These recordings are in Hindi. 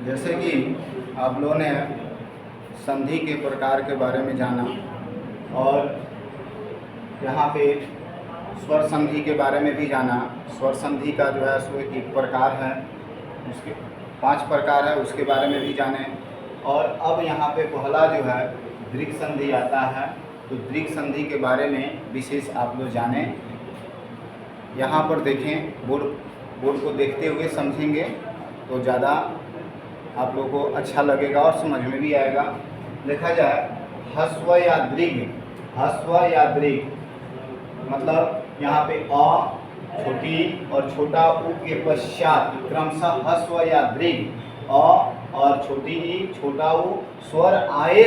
जैसे कि आप लोगों ने संधि के प्रकार के बारे में जाना और यहाँ पे स्वर संधि के बारे में भी जाना। स्वर संधि का जो है सो एक प्रकार है, उसके 5 प्रकार है, उसके बारे में भी जाने। और अब यहाँ पे पहला जो है दृक् संधि आता है, तो दृक् संधि के बारे में विशेष आप लोग जाने। यहाँ पर देखें, बोर्ड को देखते हुए समझेंगे तो ज़्यादा आप लोगों को अच्छा लगेगा और समझ में भी आएगा। देखा जाए ह्रस्व या दीर्घ, ह्रस्व या दीर्घ मतलब यहाँ पे अ छोटी और छोटा उ के पश्चात क्रमशः ह्रस्व या दीर्घ अ और छोटी ई छोटा उ स्वर आए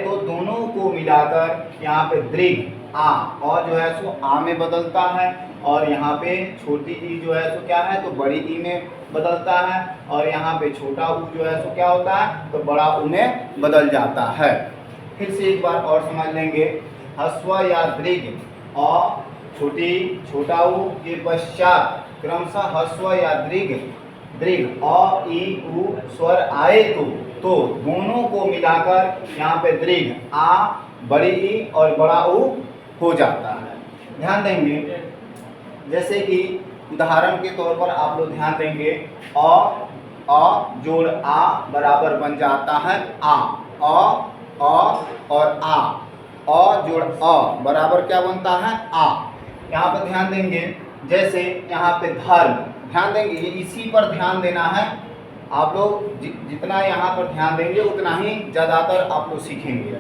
तो दोनों को मिलाकर यहाँ पे दीर्घ आ और जो है सो आ में बदलता है, और यहाँ पे छोटी ई जो है सो क्या है तो बड़ी ई में बदलता है, और यहाँ पे छोटा उ जो है सो क्या होता है तो बड़ा उ में बदल जाता है। फिर से एक बार और समझ लेंगे। ह्रस्व या दीर्घ अ छोटी छोटा उ के पश्चात क्रमशः ह्रस्व या दीर्घ अ ई उ स्वर आए तो दोनों को मिलाकर यहाँ पे दीर्घ आ बड़ी ई और बड़ा उ हो जाता है। ध्यान देंगे, जैसे कि उदाहरण के तौर पर आप लोग ध्यान देंगे, अ जोड़ आ बराबर बन जाता है आ, अ और आ जोड़ अ बराबर क्या बनता है आ। यहाँ पर ध्यान देंगे, जैसे यहाँ पे धर्म, ध्यान देंगे, ये इसी पर ध्यान देना है। आप लोग जितना यहाँ पर ध्यान देंगे उतना ही ज़्यादातर आप लोग सीखेंगे।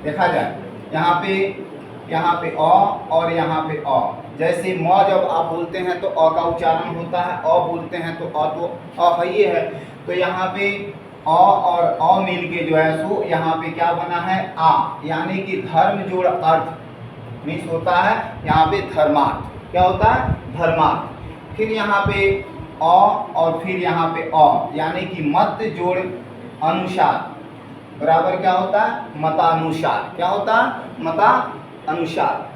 देखा जाए यहाँ पे अ और यहाँ पे अ, जैसे म जब आप बोलते हैं तो अ का उच्चारण होता है, अ बोलते हैं तो अ है ये है, तो यहाँ पे अ और अ मिल के जो है सो यहाँ पे क्या बना है आ, यानी कि धर्म जोड़ अर्थ मिक्स होता है। यहाँ पे धर्मार्थ क्या होता है धर्मार्थ। फिर यहाँ पे अ और फिर यहाँ पे अ, यानी कि मत जोड़ अनुसार बराबर क्या होता है मतानुसार, क्या होता है मता अनुसार।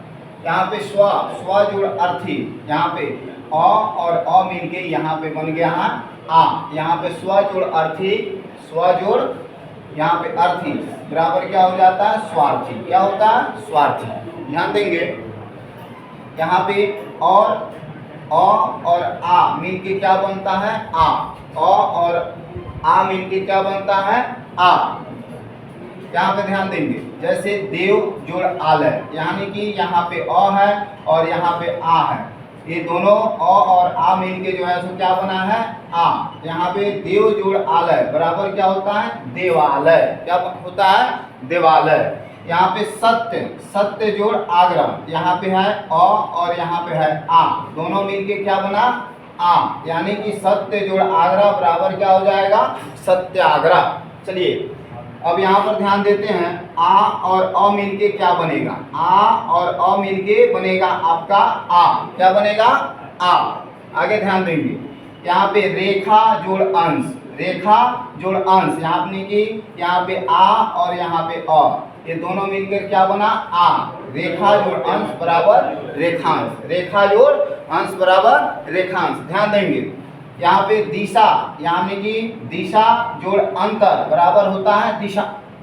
यहाँ पे स्व जोड़ अर्थी, यहाँ पे अ और अ मिलके यहाँ पे बन गया है आ, यहाँ पे स्व जोड़ अर्थी, स्व जोड़ यहाँ पे अर्थी बराबर क्या हो जाता है स्वार्थी, क्या होता है स्वार्थी। ध्यान देंगे, यहाँ पे और आ मिलके क्या बनता है आ, और आ मिलके क्या बनता है आ। यहाँ पे ध्यान देंगे, जैसे देव जोड़ आलय, यानी कि यहाँ पे अ है और यहाँ पे आ है, ये दोनों अ और आ मिलके जो है सो क्या बना है आ। यहाँ पे देव जोड़ आलय बराबर क्या होता है देवालय, क्या होता है देवालय। यहाँ पे सत्य जोड़ आग्रह, यहाँ पे है अ और यहाँ पे है आ, दोनों मिलके क्या बना आ, यानी कि सत्य जोड़ आग्रह बराबर क्या हो जाएगा सत्याग्रह। चलिए अब यहाँ पर ध्यान देते हैं, आ और अ मिलके क्या बनेगा आ और अ मिलके बनेगा आपका आ, क्या बनेगा आ। आगे ध्यान देंगे, यहाँ पे रेखा जोड़ अंश, रेखा जोड़ अंश, यहाँ पे आ और यहाँ पे अ, ये दोनों मिलकर क्या बना आ, रेखा जोड़ अंश बराबर रेखांश, रेखा जोड़ अंश बराबर रेखांश। ध्यान देंगे, यहाँ पे दिशा, यानी कि दिशा जोड़ अंतर बराबर होता है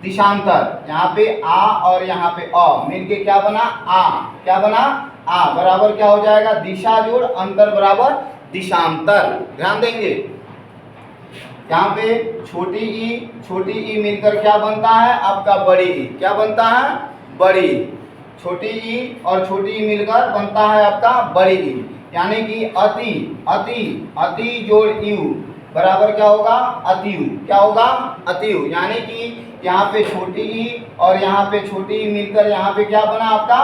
दिशांतर, यहाँ पे आ और यहाँ पे अ मिलके क्या बना आ, क्या बना आ बराबर क्या हो जाएगा दिशा जोड़ अंतर बराबर दिशांतर। ध्यान देंगे, यहाँ पे छोटी ई मिलकर क्या बनता है आपका बड़ी ई, क्या बनता है बड़ी, छोटी ई और छोटी ई मिलकर बनता है आपका बड़ी ई, यानी कि अति जोड़ यू बराबर क्या होगा अतियु, क्या होगा अतियु, यानी कि यहाँ पे छोटी ई और यहाँ पे छोटी ई मिलकर यहाँ पे क्या बना आपका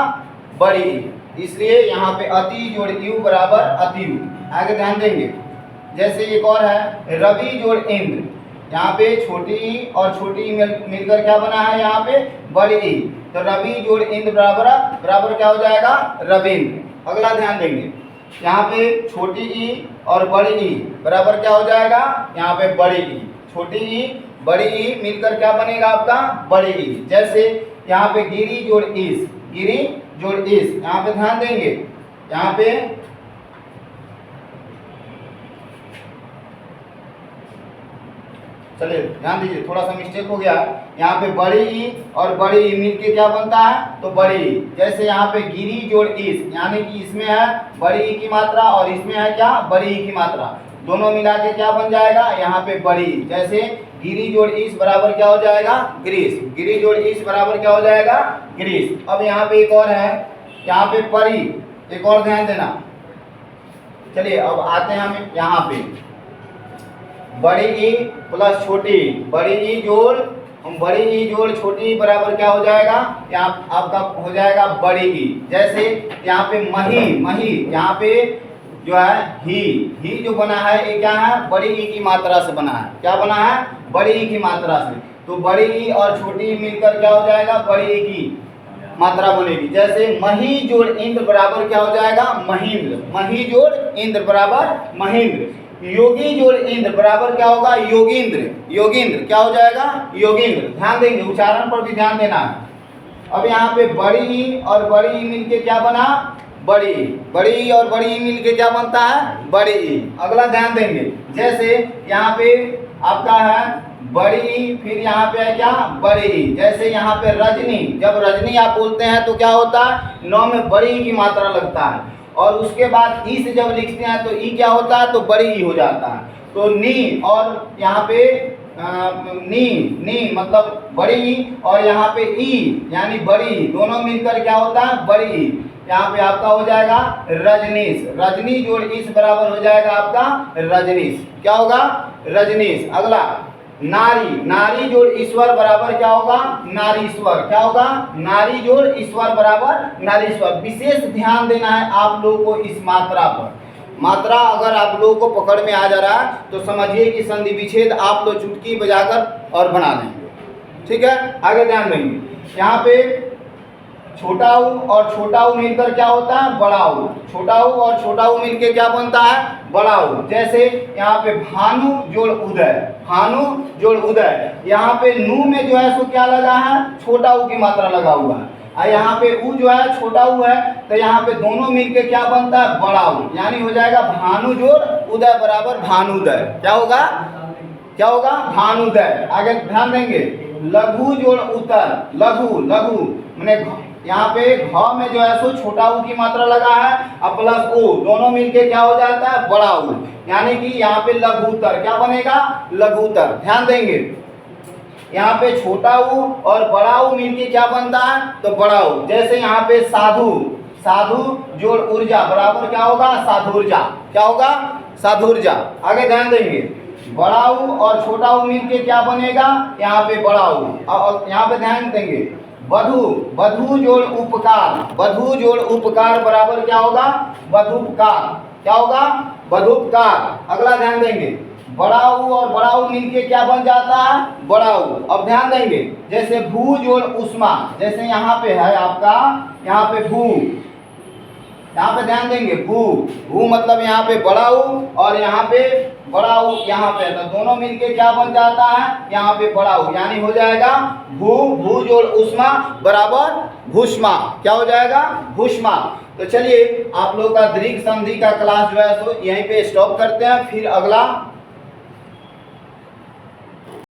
बड़ी ई, इसलिए यहाँ पे अति जोड़ यू बराबर अतियु। आगे ध्यान देंगे, जैसे एक और है रवि जोड़ इंद्र, यहाँ पे छोटी ई और छोटी ई मिलकर क्या बना है यहाँ पे बड़ी ई, तो रवि जोड़ इंद्र बराबर क्या हो जाएगा रविंद्र। अगला ध्यान देंगे, यहाँ पे छोटी ई और बड़ी ई बराबर क्या हो जाएगा यहाँ पे बड़ी ई, छोटी ई बड़ी ई मिलकर क्या बनेगा आपका बड़ी ई। जैसे यहाँ पे गिरी जोड़ इस, यहाँ पे ध्यान देंगे, यहाँ पे चलिए ध्यान दीजिए, थोड़ा सा मिस्टेक हो गया। यहाँ पे बड़ी ई और बड़ी ई मिल के क्या बनता है, तो बड़ी ई। जैसे यहाँ पे गिरी जोड़ इस, यानी कि इसमें है बड़ी ई की मात्रा और इसमें है क्या, बड़ी ई की मात्रा, दोनों मिला के क्या बन जाएगा, यहाँ पे बड़ी ई। जैसे गिरी जोड़ इस बराबर क्या हो जाएगा, ग्रीस। गिरी जोड़ इस बराबर क्या हो जाएगा, ग्रीस। अब यहाँ पे एक और है, यहाँ पे परी, एक और ध्यान देना। चलिए अब आते हैं हम यहाँ पे, बड़ी ई प्लस छोटी ई, बड़ी ई जोड़, हम बड़ी ई जोड़ छोटी ई बराबर क्या हो जाएगा, यहाँ आपका हो जाएगा बड़ी ई। जैसे यहाँ पे मही, मही यहाँ पे जो है ही जो बना है ये क्या है, बड़ी ई की मात्रा से बना है। क्या बना है, बड़ी ई की मात्रा से। तो बड़ी ई और छोटी ई मिलकर क्या हो जाएगा, बड़ी ई की मात्रा बनेगी। जैसे मही जोड़ इंद्र बराबर क्या हो जाएगा, महेंद्र। मही जोड़ इंद्र बराबर महेंद्र। योगी जोड़ इंद्र बराबर क्या होगा, योगींद्र। योगींद्र क्या हो जाएगा, योगींद्र। ध्यान देंगे, उच्चारण पर भी ध्यान देना है। अब यहाँ पे बड़ी ई और बड़ी ई मिलके क्या बना, बड़ी ई। बड़ी ई और बड़ी ई मिलके क्या बनता है, बड़ी ई। अगला ध्यान देंगे, जैसे यहाँ पे आपका है बड़ी ई, फिर यहाँ पे है क्या, बड़ी ई। जैसे यहाँ पे रजनी, जब रजनी आप बोलते हैं तो क्या होता है, नौ में बड़ी ई की मात्रा लगता है, और उसके बाद ई से जब लिखते हैं तो ई क्या होता है, तो बड़ी ई हो जाता है। तो नी और यहाँ पे नी मतलब बड़ी ई, और यहाँ पे ई यानी बड़ी ई, दोनों मिलकर क्या होता है, बड़ी ई। यहाँ पे आपका हो जाएगा रजनीश। रजनी जोड़ इस बराबर हो जाएगा आपका रजनीश। क्या होगा, रजनीश। अगला नारी, नारी जोड़ ईश्वर बराबर क्या होगा, नारीश्वर। क्या होगा, नारी जोड़ ईश्वर बराबर नारीश्वर। विशेष ध्यान देना है आप लोगों को इस मात्रा पर। मात्रा अगर आप लोगों को पकड़ में आ जा रहा है तो समझिए कि संधि विच्छेद आप लोग चुटकी बजाकर और बना देंगे। ठीक है, आगे ध्यान देंगे। यहाँ पे छोटा ऊ और छोटा ऊ मिलकर क्या होता है, बड़ा ऊ। छोटा ऊ और छोटा ऊ मिलकर क्या बनता है, बड़ा ऊ। जैसे यहाँ पे भानु जोड़ उदय, भानु जोड़ उदय। यहाँ पे नू में जो है सो क्या लगा है, छोटा ऊ की मात्रा लगा हुआ है, और यहाँ पे ऊ जो है छोटा ऊ है, तो यहाँ पे दोनों मिलकर क्या बनता है, बड़ा ऊ। यानी हो जाएगा भानु जोड़ उदय बराबर भानुदय। क्या होगा, क्या होगा, भानुदय। आगे ध्यान देंगे, लघु जोड़ उतर, लघु, लघु मैंने यहाँ पे घ में जो है सो छोटा ऊ की मात्रा लगा है और प्लस ऊ, दोनों मिलके क्या हो जाता है, बड़ा ऊ। यानी कि यहाँ पे लघुतर क्या बनेगा, लघुतर। ध्यान देंगे, यहाँ पे छोटा ऊ और बड़ा ऊ मिलके क्या बनता है, तो बड़ा ऊ। जैसे यहाँ पे साधु, साधु जोड़ ऊर्जा बराबर क्या होगा, साधुर्जा। क्या होगा, साधुर्जा। आगे ध्यान देंगे, बड़ा ऊ और छोटा ऊ मिलके क्या बनेगा, यहाँ पे बड़ा ऊ। और यहाँ पे ध्यान देंगे, वधु, वधु जोड़ उपकार, वधु जोड़ उपकार बराबर क्या होगा, वधुपकार। क्या होगा, वधुपकार। अगला ध्यान देंगे, बड़ा ऊ और बड़ा ऊ मिलके क्या बन जाता है, बड़ा ऊ। अब ध्यान देंगे, जैसे भू जोड़ उष्मा, जैसे यहाँ पे है आपका, यहाँ पे भू, यहाँ पे ध्यान देंगे भू, भू मतलब यहाँ पे बड़ा ऊ और यहाँ पे बड़ा ऊ, यहाँ पे तो दोनों मिलके क्या बन जाता है, यहाँ पे बड़ा ऊ। यानी हो जाएगा भू, भू जोड़ उष्मा बराबर भूष्मा। क्या हो जाएगा, भूष्मा। तो चलिए आप लोग का दीर्घ संधि का क्लास जो है सो यहीं पे स्टॉप करते हैं, फिर अगला